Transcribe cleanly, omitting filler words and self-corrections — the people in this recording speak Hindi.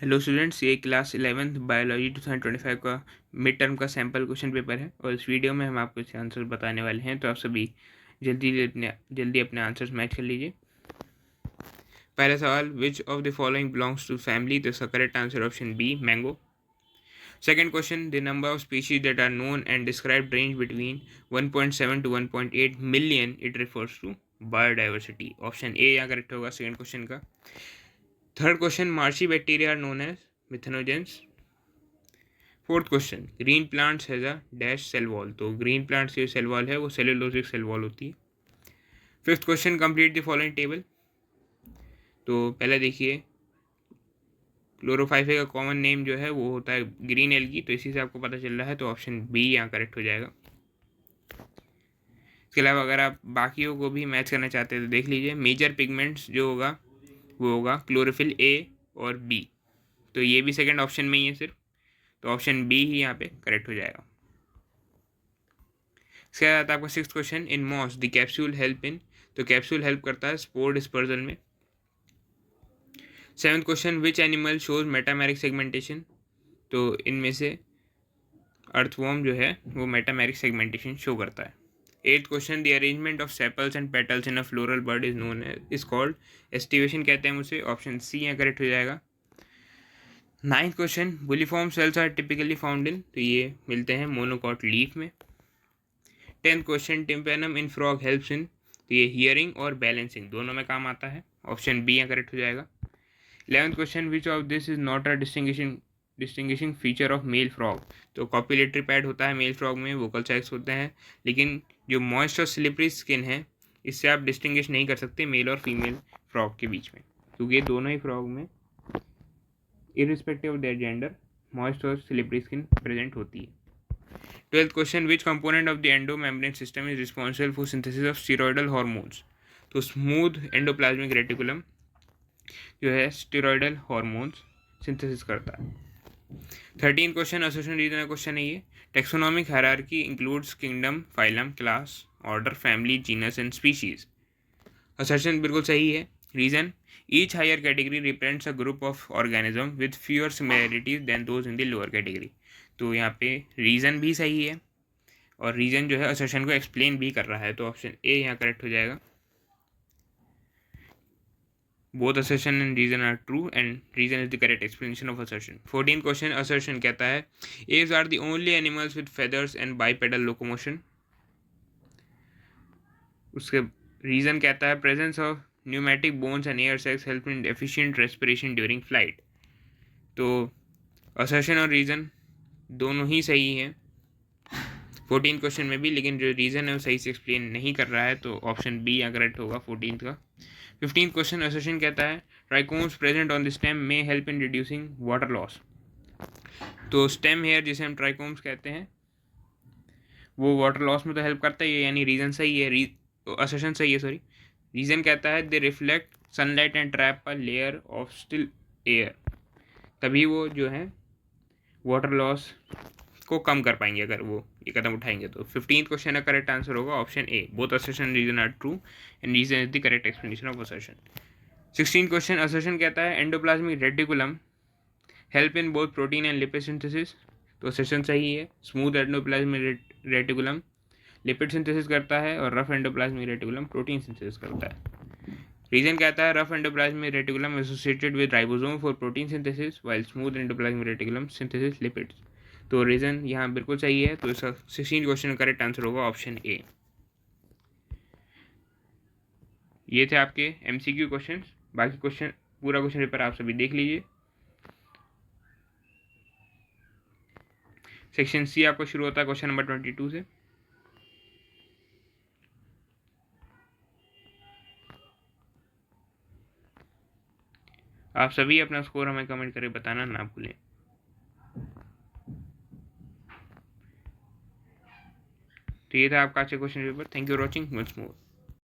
हेलो स्टूडेंट्स, ये क्लास 11th बायोलॉजी 2025 का मिड टर्म का सैम्पल क्वेश्चन पेपर है और इस वीडियो में हम आपको इसके आंसर्स बताने वाले हैं। तो आप सभी जल्दी अपने आंसर्स मैच कर लीजिए। पहला सवाल, which of the following belongs to family? तो इसका correct answer option B, mango. Second question, the number of species that are known and described range between 1.7 to 1.8 million, it refers to biodiversity. Option A यहाँ करेक्ट होगा सेकेंड क्वेश्चन का। Third question, marshy bacteria are known as methanogens. Fourth question, green plants has a dash cell wall. तो ग्रीन प्लांट्स की सेल वॉल है वो सेलुलोजिक सेल वॉल होती है। Fifth question, complete the following table. तो पहले देखिए, क्लोरोफाइफे का कॉमन नेम जो है वो होता है ग्रीन एल्गी, तो इसी से आपको पता चल रहा है, तो ऑप्शन बी यहाँ करेक्ट हो जाएगा। इसके अलावा अगर आप बाकियों को भी मैच करना चाहते हैं तो देख लीजिए, मेजर पिगमेंट्स जो होगा वो होगा क्लोरोफिल ए और बी, तो ये भी सेकेंड ऑप्शन में ही है सिर्फ, तो ऑप्शन बी ही यहाँ पे करेक्ट हो जाएगा। इसके बाद आपका six question, in moss the capsule help in. तो कैप्सूल हेल्प करता है स्पोर डिस्पर्जल में। Seventh question, which animal shows metameric segmentation. तो इनमें से अर्थवॉर्म जो है वो मेटामेरिक सेगमेंटेशन शो करता है। Eighth question, the arrangement of sepals and petals in a floral bird is known is called aestivation कहते हैं उसे, ऑप्शन सी यहाँ करेक्ट हो जाएगा। Ninth question, bulliform cells are typically found in. तो ये मिलते हैं मोनोकॉट लीफ में। Tenth question, tympanum in frog helps in. तो ये हियरिंग और बैलेंसिंग दोनों में काम आता है, ऑप्शन बी यहाँ करेक्ट हो जाएगा। 11th question, which of this is not a distinguishing feature of male frog. तो कॉपिलेटरी पैड होता है मेल फ्रॉग में, वोकल सैक्स होते हैं, लेकिन जो मॉइस्ट और स्लिपरी स्किन है इससे आप डिस्टिंग्विश नहीं कर सकते मेल और फीमेल फ्रॉग के बीच में, क्योंकि ये दोनों ही फ्रॉग में irrespective of their gender moist और स्लिपरी स्किन प्रेजेंट होती है। 12th question, which component of the endo membrane system is responsible for synthesis of steroidal hormones. तो स्मूथ एंडोप्लाज्मिक रेटिकुलम जो है स्टीरॉयडल हार्मोन्स सिंथेसिस करता है। 13 क्वेश्चन, एसोसिएशन रीजन क्वेश्चन है ये। Taxonomic hierarchy includes kingdom, phylum, class, order, family, genus and species. Assertion बिल्कुल सही है। Reason, each higher category represents a group of organism with fewer similarities than those in the lower category. तो यहाँ पे रीजन भी सही है और रीजन जो है असर्शन को एक्सप्लेन भी कर रहा है, तो ऑप्शन ए यहाँ करेक्ट हो जाएगा। Both assertion and reason are true and reason is the correct explanation of assertion. 14th question, assertion कहता है apes are the only animals with feathers and bipedal locomotion. उसके reason कहता है presence of pneumatic bones and air sacs help in efficient respiration during flight. तो assertion और reason दोनों ही सही हैं 14th क्वेश्चन में भी, लेकिन जो रीज़न है वो सही से एक्सप्लेन नहीं कर रहा है, तो ऑप्शन बी यहाँ करेक्ट होगा 14th का। 15th क्वेश्चन, असर्शन कहता है trichomes present on the stem में help in reducing water loss. तो स्टेम हेयर जिसे हम ट्राइकोम्स कहते हैं वो वाटर लॉस में तो हेल्प करता ही है, यानी रीज़न सही है, असर्शन सही है सॉरी। रीज़न कहता है दे reflect sunlight and trap a layer of still air, तभी वो जो है वाटर लॉस को कम कर पाएंगे अगर वो ये कदम उठाएंगे। तो 15th क्वेश्चन का करेक्ट आंसर होगा option A, both assertion reason are true and reason is the correct explanation of assertion. 16th question, assertion कहता है endoplasmic reticulum help in both protein and lipid synthesis. तो असर्शन सही है, smooth endoplasmic reticulum lipid synthesis करता है और rough endoplasmic reticulum protein synthesis करता है। रीजन कहता है rough endoplasmic reticulum associated with ribosome for protein synthesis while smooth endoplasmic reticulum synthesis lipids. तो रीजन यहाँ बिल्कुल सही है, तो इसका 16 क्वेश्चन करेक्ट आंसर होगा ऑप्शन ए। ये थे आपके एमसीक्यू क्वेश्चंस। बाकी क्वेश्चन पूरा क्वेश्चन पेपर आप सभी देख लीजिए। सेक्शन सी आपका शुरू होता है क्वेश्चन नंबर 22 से। आप सभी अपना स्कोर हमें कमेंट करके बताना ना भूलें। तो ये था आपका आज का question paper. Thank you for watching once more.